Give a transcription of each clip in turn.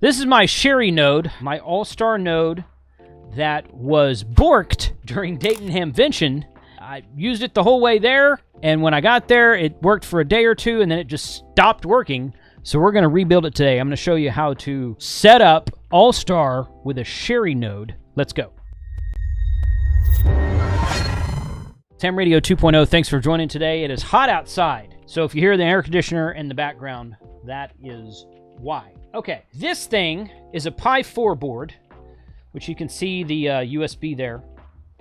This is my SHARI node, my Allstar node that was borked during Dayton Hamvention. I used it the whole way there, and when I got there, it worked for a day or two, and then it just stopped working. So we're going to rebuild it today. I'm going to show you how to set up Allstar with a SHARI node. Let's go. Ham Radio 2.0, thanks for joining today. It is hot outside, so if you hear the air conditioner in the background, that is why. Okay, this thing is a Pi 4 board, which you can see the USB there.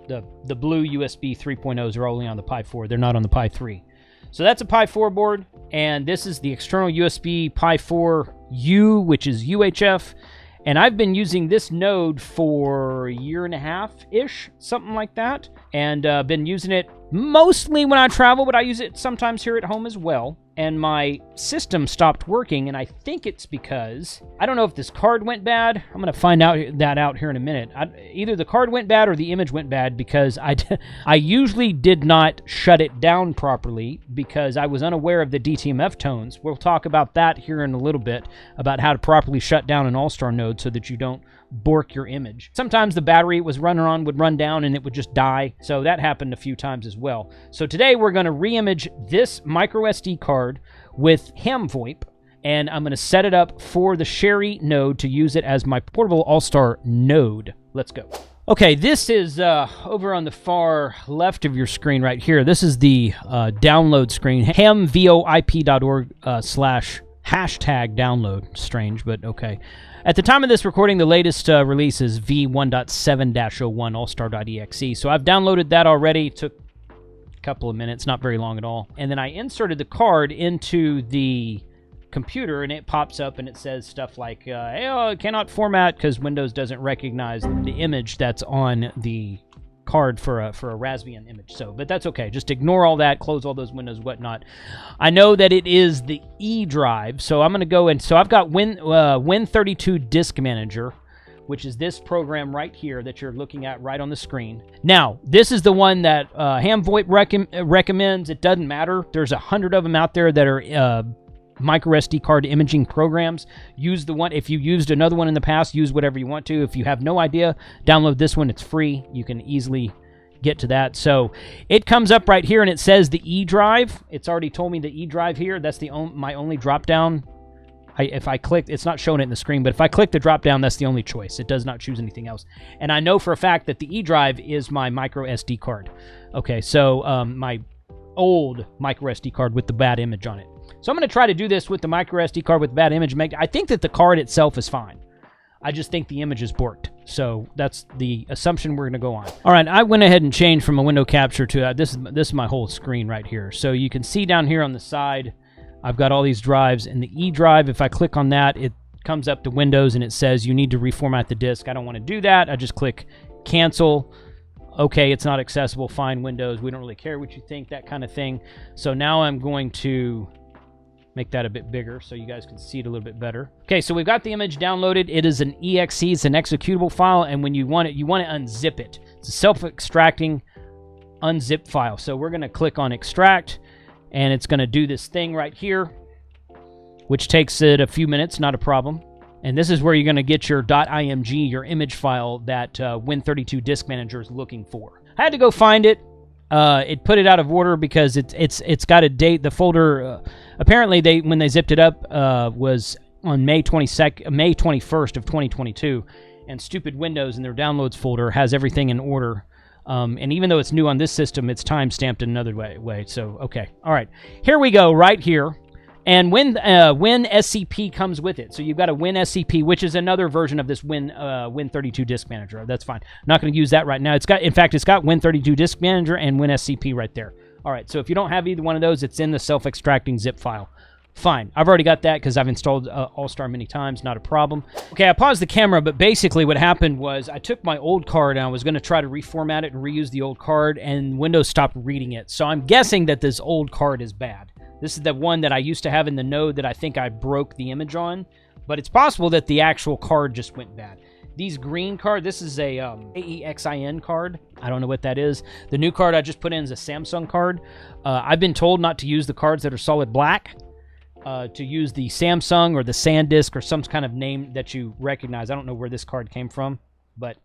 The blue USB 3.0s are only on the Pi 4. They're not on the Pi 3. So that's a Pi 4 board, and this is the external USB Pi 4U, which is UHF. And I've been using this node for a year and a half-ish, something like that. And been using it mostly when I travel, but I use it sometimes here at home as well. And my system stopped working, and I think it's because, I don't know if this card went bad. I'm going to find that out here in a minute. Either the card went bad or the image went bad, because I usually did not shut it down properly because I was unaware of the DTMF tones. We'll talk about that here in a little bit, about how to properly shut down an Allstar node so that you don't bork your image. Sometimes the battery it was running on would run down and it would just die, so that happened a few times as well. So today we're going to reimage this microSD card with HamVOIP, and I'm going to set it up for the SHARI node to use it as my portable Allstar node. Let's go. Okay, this is over on the far left of your screen right here. This is the download screen, hamvoip.org /hashtag download. Strange, but okay. At the time of this recording, the latest release is v1.7-01 allstar.exe. So I've downloaded that already. It took a couple of minutes, not very long at all. And then I inserted the card into the computer, and it pops up and it says stuff like, hey, oh, it cannot format because Windows doesn't recognize the image that's on the card for a Raspbian image. So, but that's okay. Just ignore all that, close all those windows, whatnot. I know that it is the E drive, so I'm going to go and so I've got Win32 Disk Manager, which is this program right here that you're looking at right on the screen. Now, this is the one that HamVOIP recommends. It doesn't matter. There's 100 of them out there that are microSD card imaging programs. Use the one. If you used another one in the past, use whatever you want to. If you have no idea, download this one. It's free. You can easily get to that. So it comes up right here and it says the E drive. It's already told me the E drive here. That's my only drop down. If I click, it's not showing it in the screen, but if I click the drop down, that's the only choice. It does not choose anything else. And I know for a fact that the E drive is my microSD card. Okay, so my old microSD card with the bad image on it. So I'm going to try to do this with the microSD card with bad image. I think that the card itself is fine. I just think the image is borked. So that's the assumption we're going to go on. All right, I went ahead and changed from a window capture to this is my whole screen right here. So you can see down here on the side, I've got all these drives. And the E drive, if I click on that, it comes up to Windows and it says you need to reformat the disk. I don't want to do that. I just click cancel. Okay, it's not accessible. Fine, Windows. We don't really care what you think, that kind of thing. So now I'm going to make that a bit bigger so you guys can see it a little bit better. Okay, so we've got the image downloaded. It is an exe, it's an executable file, and when you want it, you want to unzip it. It's a self-extracting unzip file. So we're going to click on extract, and it's going to do this thing right here, which takes it a few minutes, not a problem. And this is where you're going to get your .img, your image file that Win32 Disk Manager is looking for. I had to go find it. It put it out of order because it's got a date. The folder apparently when they zipped it up was on May 21st of 2022, and stupid Windows in their downloads folder has everything in order. And even though it's new on this system, it's time stamped in another way. So okay, all right, here we go right here. And WinSCP comes with it. So you've got a WinSCP, which is another version of this Win32 Disk Manager. That's fine. I'm not going to use that right now. In fact, it's got Win32 Disk Manager and WinSCP right there. All right, so if you don't have either one of those, it's in the self-extracting zip file. Fine. I've already got that because I've installed Allstar many times. Not a problem. Okay, I paused the camera, but basically what happened was I took my old card and I was going to try to reformat it and reuse the old card, and Windows stopped reading it. So I'm guessing that this old card is bad. This is the one that I used to have in the node that I think I broke the image on, but it's possible that the actual card just went bad. These green card, this is a AEXIN card. I don't know what that is. The new card I just put in is a Samsung card. I've been told not to use the cards that are solid black. to use the Samsung or the SanDisk or some kind of name that you recognize. I don't know where this card came from, but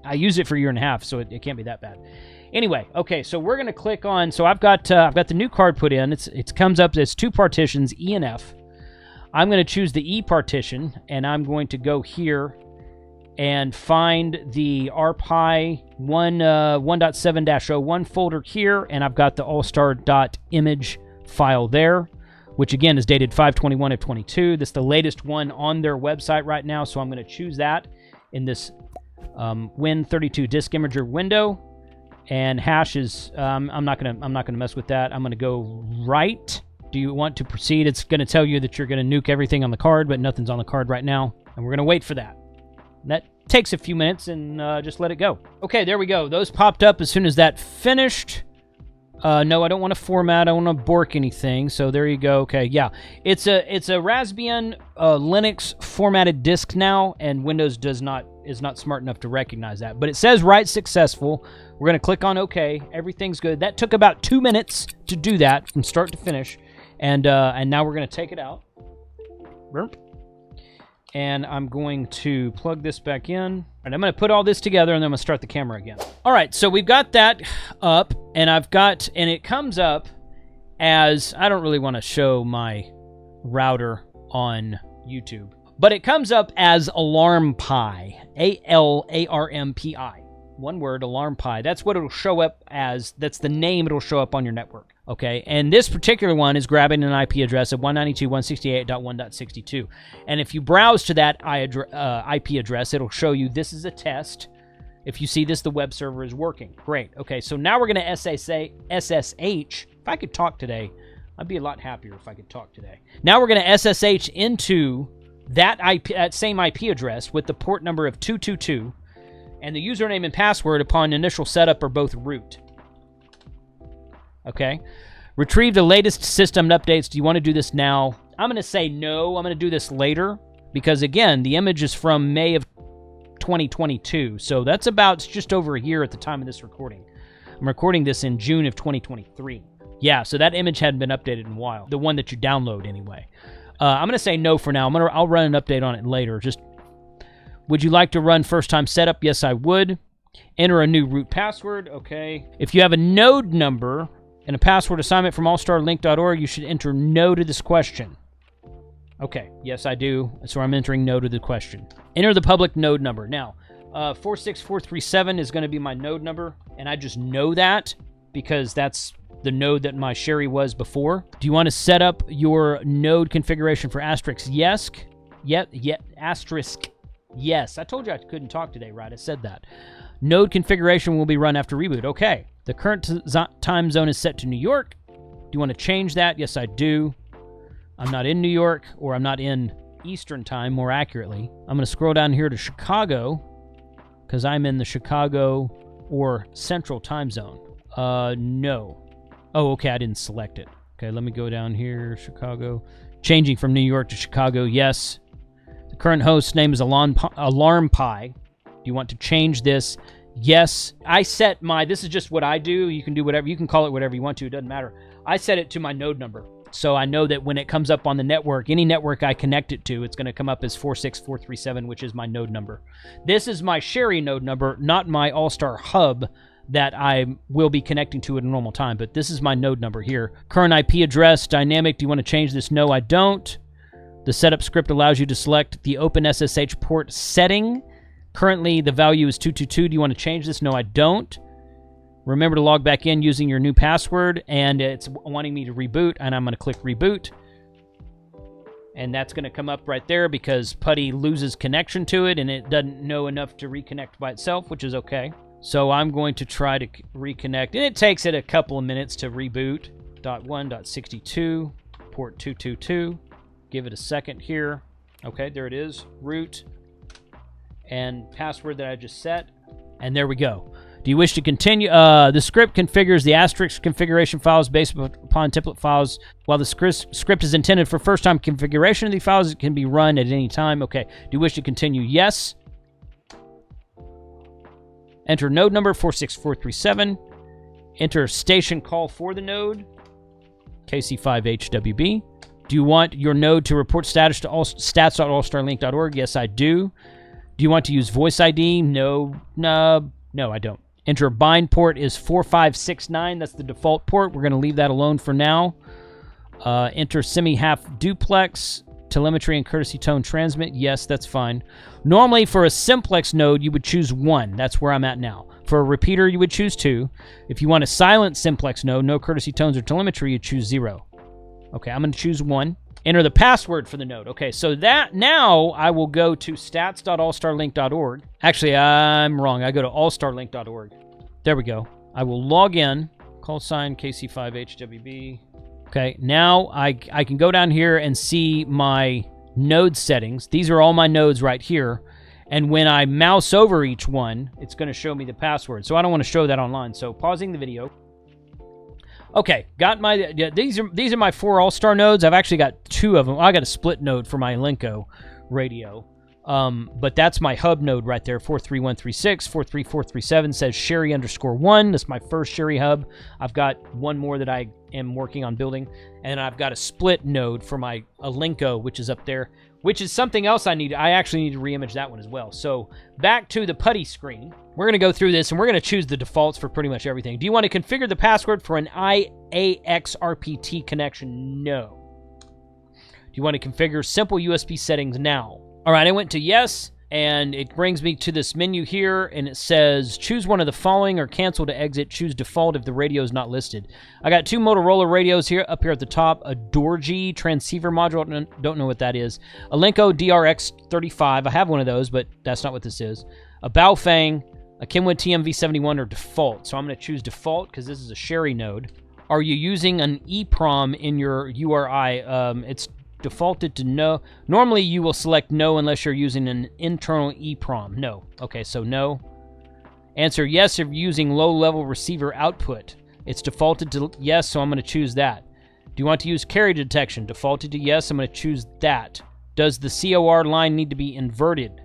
I used it for a year and a half, so it can't be that bad. Anyway, okay, so we're going to click on, so I've got the new card put in. It comes up as 2 partitions, E and F. I'm going to choose the E partition, and I'm going to go here and find the RPi 1.7-01 folder here, and I've got the allstar.image file there, which again is dated 5/21 of 22. This is the latest one on their website right now, so I'm going to choose that in this Win32 disk imager window. And hash is I'm not gonna mess with that. I'm gonna go right. Do you want to proceed? It's gonna tell you that you're gonna nuke everything on the card, but nothing's on the card right now, and we're gonna wait for that. And that takes a few minutes, and just let it go. Okay, there we go. Those popped up as soon as that finished. No, I don't want to format. I don't want to bork anything. So there you go. Okay, yeah, it's a Raspbian Linux formatted disk now, and Windows is not smart enough to recognize that. But it says write successful. We're gonna click on OK. Everything's good. That took about 2 minutes to do that from start to finish, and now we're gonna take it out. Burp. And I'm going to plug this back in. And I'm going to put all this together, and then I'm going to start the camera again. All right, so we've got that up, and it comes up as, I don't really want to show my router on YouTube, but it comes up as AlarmPi, A-L-A-R-M-P-I. One word, AlarmPi. That's what it'll show up as. That's the name it'll show up on your network. Okay, and this particular one is grabbing an IP address of 192.168.1.62. And if you browse to that IP address, it'll show you this is a test. If you see this, the web server is working. Great. Okay, so now we're going to SSH. If I could talk today, I'd be a lot happier if I could talk today. Now we're going to SSH into that same IP address with the port number of 222. And the username and password upon initial setup are both root. Okay. Retrieve the latest system updates. Do you want to do this now? I'm going to say no. I'm going to do this later because, again, the image is from May of 2022. So that's about just over a year at the time of this recording. I'm recording this in June of 2023. Yeah, so that image hadn't been updated in a while. The one that you download anyway. I'm going to say no for now. I'll run an update on it later. Just, would you like to run first-time setup? Yes, I would. Enter a new root password. Okay. If you have a node number and a password assignment from allstarlink.org, you should enter no to this question. Okay, yes, I do. So I'm entering no to the question. Enter the public node number. Now, 46437 is going to be my node number, and I just know that because that's the node that my SHARI was before. Do you want to set up your node configuration for asterisk? Yes. Asterisk. Yes. I told you I couldn't talk today, right? I said that. Node configuration will be run after reboot. Okay. The current time zone is set to New York. Do you want to change that? Yes, I do. I'm not in New York, or I'm not in Eastern time, more accurately. I'm going to scroll down here to Chicago, because I'm in the Chicago or Central time zone. No. Oh, okay, I didn't select it. Okay, let me go down here, Chicago. Changing from New York to Chicago, yes. The current host name is AlarmPi. Do you want to change this? Yes. I set this is just what I do. You can do whatever. You can call it whatever you want to. It doesn't matter. I set it to my node number. So I know that when it comes up on the network, any network I connect it to, it's going to come up as 46437, which is my node number. This is my SHARI node number, not my Allstar hub that I will be connecting to at a normal time, but this is my node number here. Current IP address, dynamic. Do you want to change this? No, I don't. The setup script allows you to select the OpenSSH port setting. Currently, the value is 222. Do you want to change this? No, I don't. Remember to log back in using your new password, and it's wanting me to reboot, and I'm going to click reboot. And that's going to come up right there because PuTTY loses connection to it, and it doesn't know enough to reconnect by itself, which is okay. So I'm going to try to reconnect, and it takes it a couple of minutes to reboot. .1.62, port 222. Give it a second here. Okay, there it is. Root and password that I just set, and there we go. Do you wish to continue? The script configures the asterisk configuration files based upon template files. While the script is intended for first-time configuration of the files, it can be run at any time. Okay. Do you wish to continue? Yes. Enter node number 46437. Enter station call for the node, KC5HWB. Do you want your node to report status to stats.allstarlink.org? Yes, I do. Do you want to use voice ID? No, I don't. Enter bind port is 4569. That's the default port. We're going to leave that alone for now. Enter semi-half duplex, telemetry and courtesy tone transmit. Yes, that's fine. Normally, for a simplex node, you would choose 1. That's where I'm at now. For a repeater, you would choose 2. If you want a silent simplex node, no courtesy tones or telemetry, you choose 0. Okay, I'm going to choose 1. Enter the password for the node. Okay, so that now I will go to stats.allstarlink.org. Actually, I'm wrong. I go to allstarlink.org. There we go. I will log in. Call sign KC5HWB. Okay, now I can go down here and see my node settings. These are all my nodes right here. And when I mouse over each one, it's going to show me the password. So I don't want to show that online. So pausing the video. Okay, got my, these are my 4 Allstar nodes. I've actually got 2 of them. I got a split node for my Elenco radio. But that's my hub node right there, 43136. 43437 says SHARI_1. That's my first SHARI hub. I've got one more that I am working on building. And I've got a split node for my Elenco, which is up there, which is something else I need. I actually need to reimage that one as well. So back to the putty screen. We're going to go through this, and we're going to choose the defaults for pretty much everything. Do you want to configure the password for an IAXRPT connection? No. Do you want to configure simple USB settings? Now. All right, I went to yes, and it brings me to this menu here, and it says choose one of the following or cancel to exit. Choose default if the radio is not listed. I got 2 Motorola radios here up here at the top. A Dorji transceiver module. Don't know what that is. Elenco DRX35. I have one of those, but that's not what this is. A Baofeng, a Kenwood TMV71 or default. So I'm going to choose default because this is a SHARI node. Are you using an EEPROM in your URI? It's defaulted to no. Normally you will select no unless you're using an internal EEPROM. No. Okay, so no. Answer yes if you're using low-level receiver output. It's defaulted to yes, so I'm going to choose that. Do you want to use carrier detection? Defaulted to yes, I'm going to choose that. Does the COR line need to be inverted?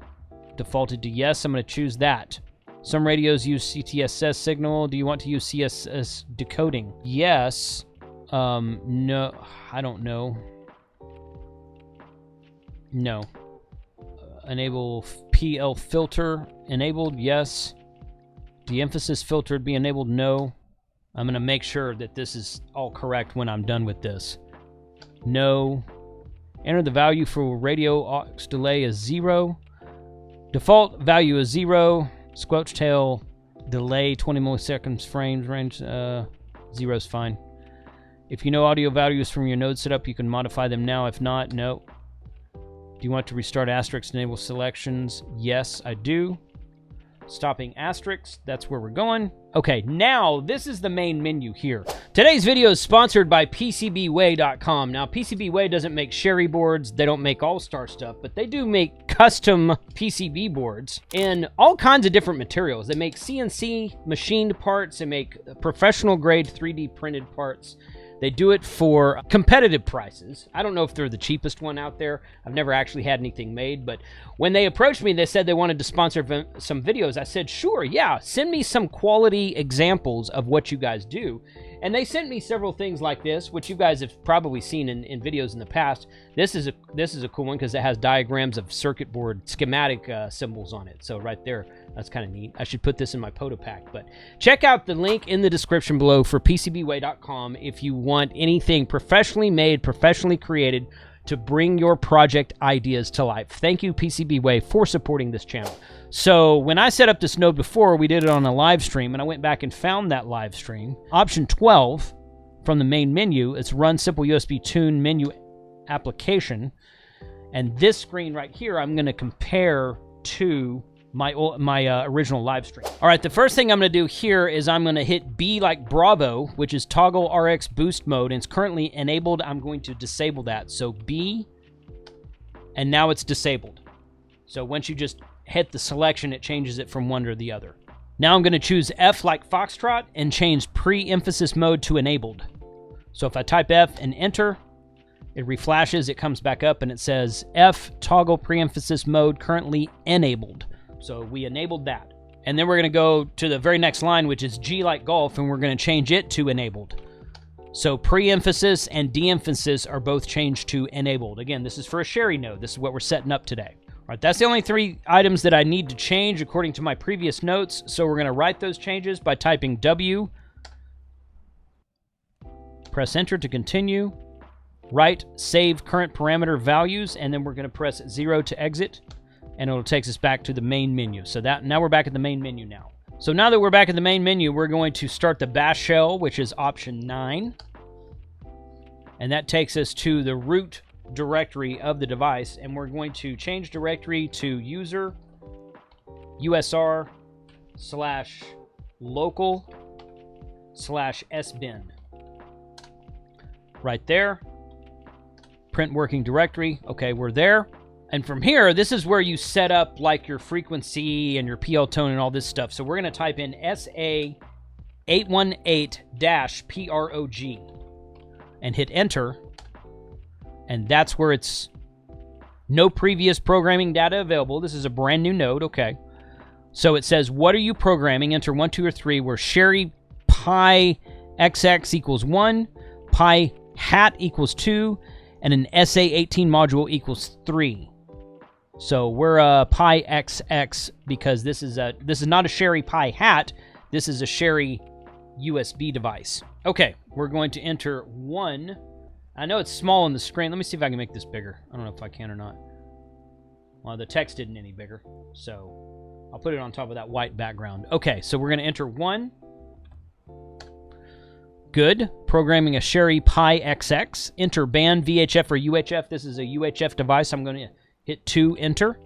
Defaulted to yes, I'm going to choose that. Some radios use CTSS signal. Do you want to use CSS decoding? Yes. No, I don't know. No. Enable PL filter. Enabled, yes. De-emphasis filter be enabled, no. I'm going to make sure that this is all correct when I'm done with this. No. Enter the value for radio aux delay is 0. Default value is 0. Squelch tail delay 20 milliseconds frames range. 0 is fine. If you know audio values from your node setup, you can modify them now. If not, no. Do you want to restart asterisk enable selections? Yes, I do. Stopping asterisk, that's where we're going. Okay, now this is the main menu here. Today's video is sponsored by PCBWay.com. Now, PCBWay doesn't make SHARI boards, they don't make Allstar stuff, but they do make custom PCB boards in all kinds of different materials. They make CNC machined parts, they make professional grade 3D printed parts. They do it for competitive prices. I don't know if they're the cheapest one out there. I've never actually had anything made, but when they approached me, they said they wanted to sponsor some videos. I said, sure, yeah, send me some quality examples of what you guys do. And they sent me several things like this, which you guys have probably seen in videos in the past. This is a cool one because it has diagrams of circuit board schematic symbols on it. So right there, that's kind of neat. I should put this in my Poto Pack. But check out the link in the description below for PCBWay.com if you want anything professionally made, professionally created to bring your project ideas to life. Thank you, PCBWay, for supporting this channel. So when I set up this node before, we did it on a live stream, and I went back and found that live stream. Option 12 from the main menu, it's Run Simple USB Tune Menu Application. And this screen right here, I'm going to compare to my original live stream. All right, the first thing I'm going to do here is I'm going to hit B like Bravo, which is Toggle RX Boost Mode, and it's currently enabled. I'm going to disable that. So B, and now it's disabled. So once you just hit the selection, it changes it from one to the other. Now I'm going to choose F like Foxtrot and change pre-emphasis mode to enabled. So if I type F and enter, it reflashes, it comes back up, and it says F toggle pre-emphasis mode currently enabled. So we enabled that. And then we're going to go to the very next line, which is G like golf, and we're going to change it to enabled. So pre-emphasis and de-emphasis are both changed to enabled. Again, this is for a SHARI node. This is what we're setting up today. All right, that's the only 3 items that I need to change according to my previous notes. So we're going to write those changes by typing W, press enter to continue, write save current parameter values, and then we're going to press 0 to exit, and it'll take us back to the main menu. So now we're back at the main menu now. So now that we're back in the main menu, we're going to start the bash shell, which is option 9. And that takes us to the root directory of the device, and we're going to change directory to user usr/local/sbin. Right there. Print working directory. Okay, we're there. And from here, this is where you set up like your frequency and your PL tone and all this stuff. So we're going to type in SA818-PROG and hit enter. And that's where it's no previous programming data available. This is a brand new node. Okay. So it says, what are you programming? Enter 1, 2, or 3, where SHARI pi XX equals 1, pi hat equals 2, and an SA18 module equals 3. So we're pi XX because this is not a SHARI pi hat. This is a SHARI USB device. Okay, we're going to enter 1. I know it's small on the screen. Let me see if I can make this bigger. I don't know if I can or not. Well, the text isn't any bigger, so I'll put it on top of that white background. Okay, so we're going to enter 1. Good. Programming a SHARI pi XX. Enter band, VHF, or UHF. This is a UHF device. I'm going to hit 2, enter.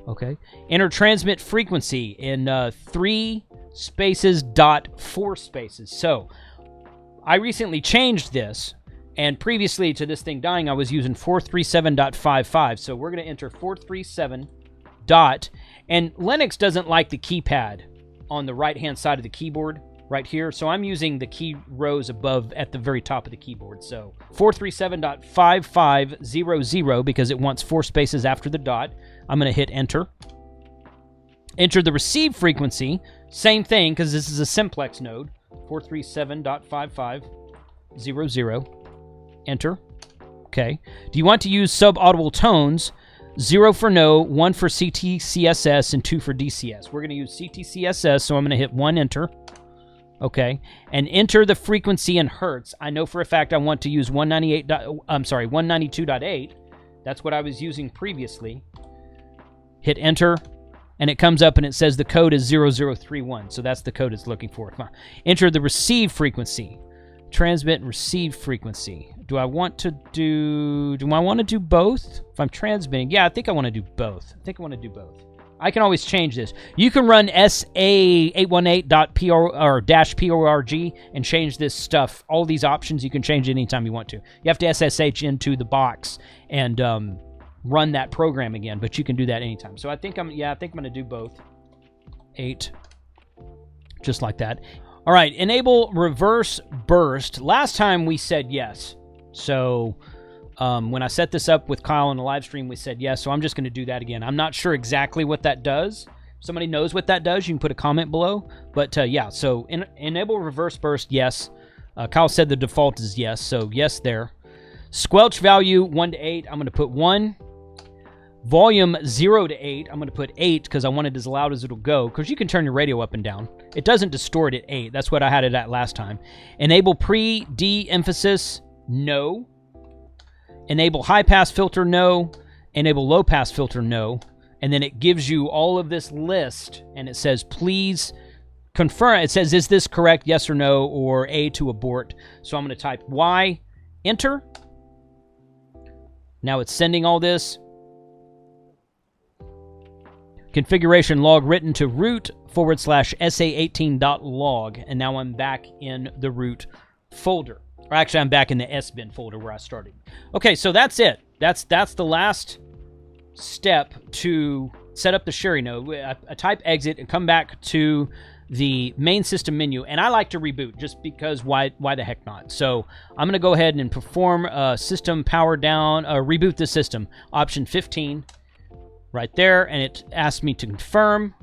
Okay. Enter transmit frequency in 3 spaces dot 4 spaces. So I recently changed this, and previously to this thing dying, I was using 437.55. So we're going to enter 437 dot, and Linux doesn't like the keypad on the right-hand side of the keyboard right here. So I'm using the key rows above at the very top of the keyboard. So 437.5500 because it wants 4 spaces after the dot. I'm going to hit enter. Enter the receive frequency. Same thing because this is a simplex node. 437.5500. Enter. Okay. Do you want to use sub-audible tones? 0 for no, 1 for CTCSS, and 2 for DCS. We're going to use CTCSS, so I'm going to hit 1, enter. Okay, and enter the frequency in hertz. I know for a fact I want to use 192.8. That's what I was using previously. Hit enter, and it comes up and it says the code is 0031. So that's the code it's looking for. Come on. Enter the receive frequency. Transmit and receive frequency. Do I want to do both? If I'm transmitting, yeah, I think I want to do both. I can always change this. You can run SA818.PRG and change this stuff. All these options you can change anytime you want to. You have to SSH into the box and run that program again, but you can do that anytime. So I think I'm going to do both. 8, just like that. All right, enable reverse burst. Last time we said yes. So when I set this up with Kyle on the live stream, we said yes. So I'm just going to do that again. I'm not sure exactly what that does. If somebody knows what that does, you can put a comment below. But yeah, so enable reverse burst, yes. Kyle said the default is yes, so yes there. Squelch value 1 to 8, I'm going to put 1. Volume 0 to 8, I'm going to put 8 because I want it as loud as it'll go, because you can turn your radio up and down. It doesn't distort at 8. That's what I had it at last time. Enable pre-de-emphasis, no. Enable high-pass filter, no. Enable low-pass filter, no. And then it gives you all of this list, and it says, please confirm. It says, is this correct, yes or no, or A to abort. So I'm going to type Y, enter. Now it's sending all this. Configuration log written to root /sa18.log, and now I'm back in the root folder. Or actually, I'm back in the sbin folder where I started. Okay, so that's it. That's the last step to set up the SHARI node. I type exit and come back to the main system menu, and I like to reboot just because why the heck not? So I'm going to go ahead and perform system power down, reboot the system, option 15. Right there, and it asked me to confirm.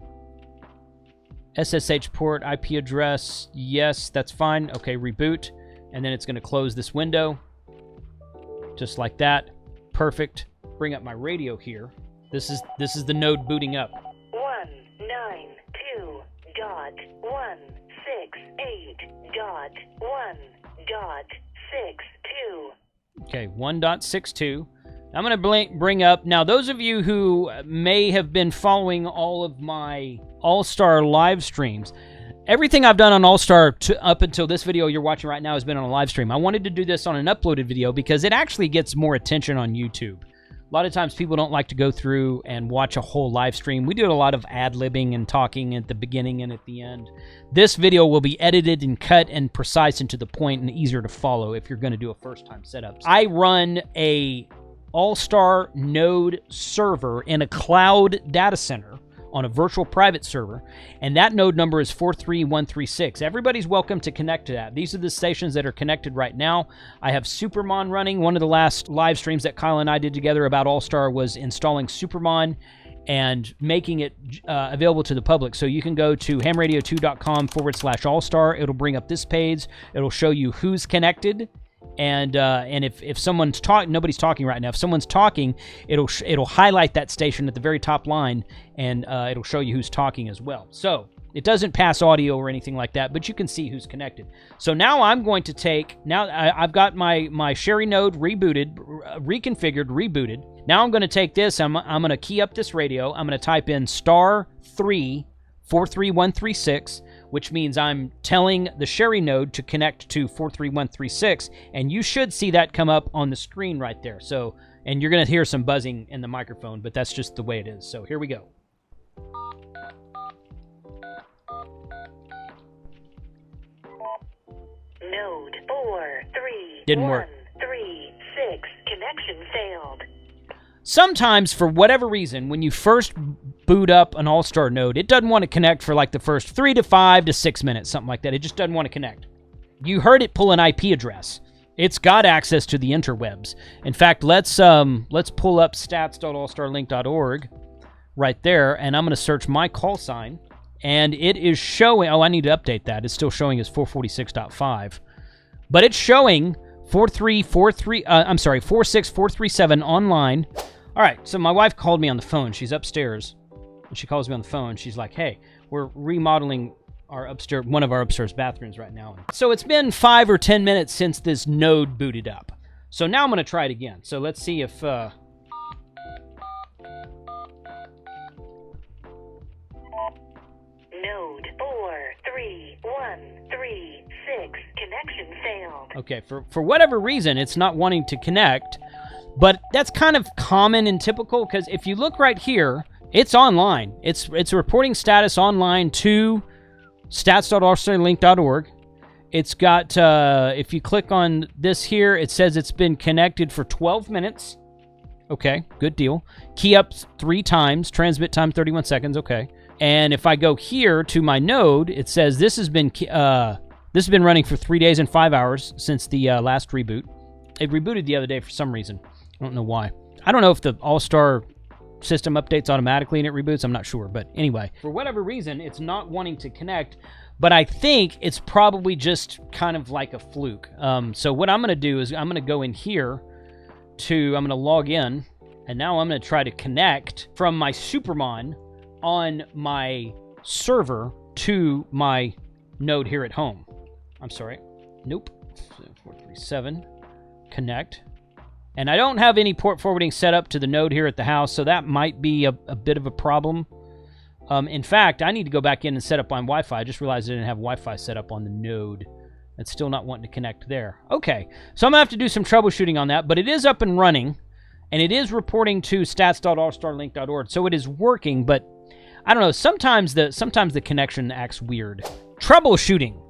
SSH port, IP address, yes, that's fine. Okay, reboot. and then it's going to close this window, just like that. Perfect. Bring up my radio here. This is the node booting up. 192.168.1.62. Okay, 1.62. I'm going to bring up, now those of you who may have been following all of my Allstar live streams, everything I've done on Allstar up until this video you're watching right now has been on a live stream. I wanted to do this on an uploaded video because it actually gets more attention on YouTube. A lot of times people don't like to go through and watch a whole live stream. We do a lot of ad-libbing and talking at the beginning and at the end. This video will be edited and cut and precise and to the point and easier to follow if you're going to do a first-time setup. I run a Allstar Node server in a cloud data center on a virtual private server, and that node number is 43136. Everybody's welcome to connect to that. These are the stations that are connected right now. I have Supermon running. One of the last live streams that Kyle and I did together about Allstar was installing Supermon and making it available to the public. So you can go to hamradio2.com/Allstar. It'll bring up this page. It'll show you who's connected. And if someone's talking, nobody's talking right now. If someone's talking, it'll highlight that station at the very top line, and it'll show you who's talking as well. So it doesn't pass audio or anything like that, but you can see who's connected. So now I'm going to take, I've got my SHARI node rebooted, reconfigured, rebooted. Now I'm going to take this. I'm going to key up this radio. I'm going to type in *3 43136. Which means I'm telling the SHARI node to connect to 43136, and you should see that come up on the screen right there. So, and you're going to hear some buzzing in the microphone, but that's just the way it is. So here we go. Node 43136. Didn't work. Connection failed. Sometimes, for whatever reason, when you first boot up an Allstar node, it doesn't want to connect for like the first 3 to 5 to 6 minutes, something like that. It just doesn't want to connect. You heard it pull an IP address. It's got access to the interwebs. In fact, let's pull up stats.allstarlink.org right there, and I'm going to search my call sign, and it is showing. Oh, I need to update that. It's still showing as 446.5, but it's showing 46437 online. All right, so my wife called me on the phone. She's upstairs, and she calls me on the phone. She's like, "Hey, we're remodeling one of our upstairs bathrooms right now." So it's been 5 or 10 minutes since this node booted up. So now I'm going to try it again. So let's see if Node 43136 connection failed. Okay, for whatever reason, it's not wanting to connect. But that's kind of common and typical, because if you look right here, it's online. It's reporting status online to stats.allstarlink.org. It's got, if you click on this here, it says it's been connected for 12 minutes. Okay, good deal. Key up 3 times, transmit time 31 seconds, okay. And if I go here to my node, it says this has been running for 3 days and 5 hours since the last reboot. It rebooted the other day for some reason. I don't know why. I don't know if the Allstar system updates automatically and it reboots. I'm not sure. But anyway, for whatever reason, it's not wanting to connect. But I think it's probably just kind of like a fluke. So what I'm going to do is I'm going to go in here I'm going to log in. And now I'm going to try to connect from my Supermon on my server to my node here at home. I'm sorry. Nope. 437. Connect. And I don't have any port forwarding set up to the node here at the house, so that might be a bit of a problem. In fact, I need to go back in and set up my Wi-Fi. I just realized I didn't have Wi-Fi set up on the node. It's still not wanting to connect there. Okay, so I'm going to have to do some troubleshooting on that, but it is up and running, and it is reporting to stats.allstarlink.org, so it is working, but I don't know, sometimes the connection acts weird. Troubleshooting.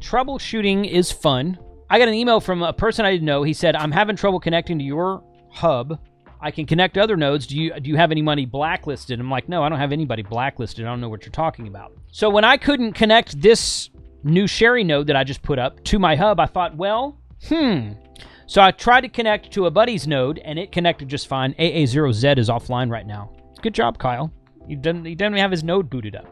Troubleshooting is fun. I got an email from a person I didn't know. He said, "I'm having trouble connecting to your hub. I can connect to other nodes. Do you have anybody blacklisted?" I'm like, "No, I don't have anybody blacklisted. I don't know what you're talking about." So when I couldn't connect this new SHARI node that I just put up to my hub, I thought, well, So I tried to connect to a buddy's node, and it connected just fine. AA0Z is offline right now. Good job, Kyle. He doesn't have his node booted up.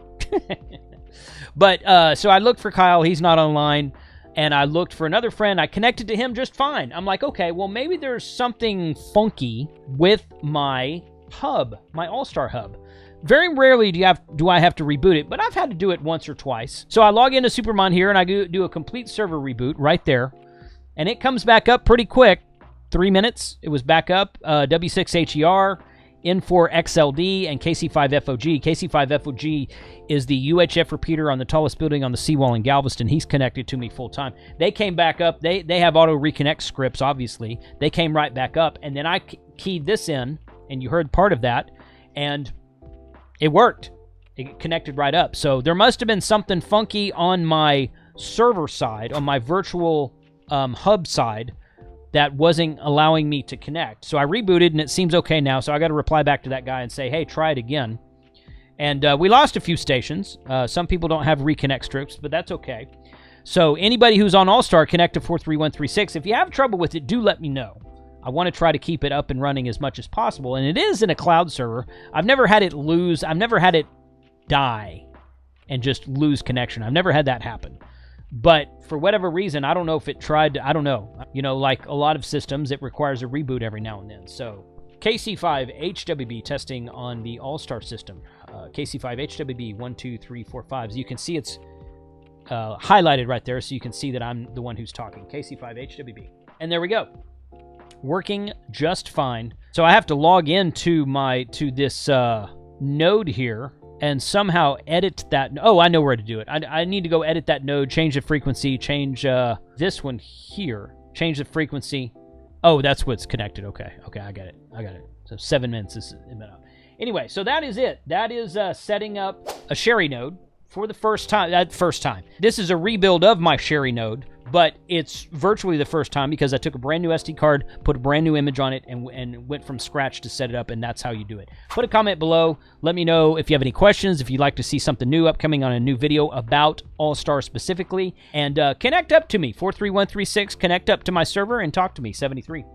But so I looked for Kyle. He's not online. and I looked for another friend. I connected to him just fine. I'm like, okay, well, maybe there's something funky with my hub, my Allstar hub. Very rarely do I have to reboot it, but I've had to do it once or twice. So I log into Supermon here, and I do a complete server reboot right there, and it comes back up pretty quick. 3 minutes, it was back up. W6HER, N4XLD, and KC5FOG. KC5FOG is the UHF repeater on the tallest building on the seawall in Galveston. He's connected to me full time. They came back up. They have auto reconnect scripts, obviously. They came right back up, and then I keyed this in, and you heard part of that, and it worked. It connected right up. So there must have been something funky on my server side, on my virtual hub side, that wasn't allowing me to connect. So I rebooted, and it seems okay now. So I got to reply back to that guy and say, hey, try it again. And we lost a few stations. Some people don't have reconnect strips, but that's okay. So anybody who's on Allstar, connect to 43136. If you have trouble with it, do let me know. I want to try to keep it up and running as much as possible. And it is in a cloud server. I've never had it lose. I've never had it die and just lose connection. I've never had that happen. But for whatever reason, I don't know if it tried, I don't know. You know, like a lot of systems, it requires a reboot every now and then. So KC5HWB testing on the Allstar system. KC5HWB 1, 2, 3, 4, 5. So you can see it's highlighted right there, so you can see that I'm the one who's talking. KC5HWB. And there we go. Working just fine. So I have to log into this node here and somehow edit that. Oh, I know where to do it. I need to go edit that node, change the frequency, change this one here, change the frequency. Oh, that's what's connected. Okay, I got it. So 7 minutes is enough. Anyway, so that is it. That is setting up a SHARI node for the first time. This is a rebuild of my SHARI node, but it's virtually the first time because I took a brand new SD card, put a brand new image on it, and went from scratch to set it up, and that's how you do it. Put a comment below. Let me know if you have any questions, if you'd like to see something new upcoming on a new video about Allstar specifically, and connect up to me, 43136, connect up to my server and talk to me, 73.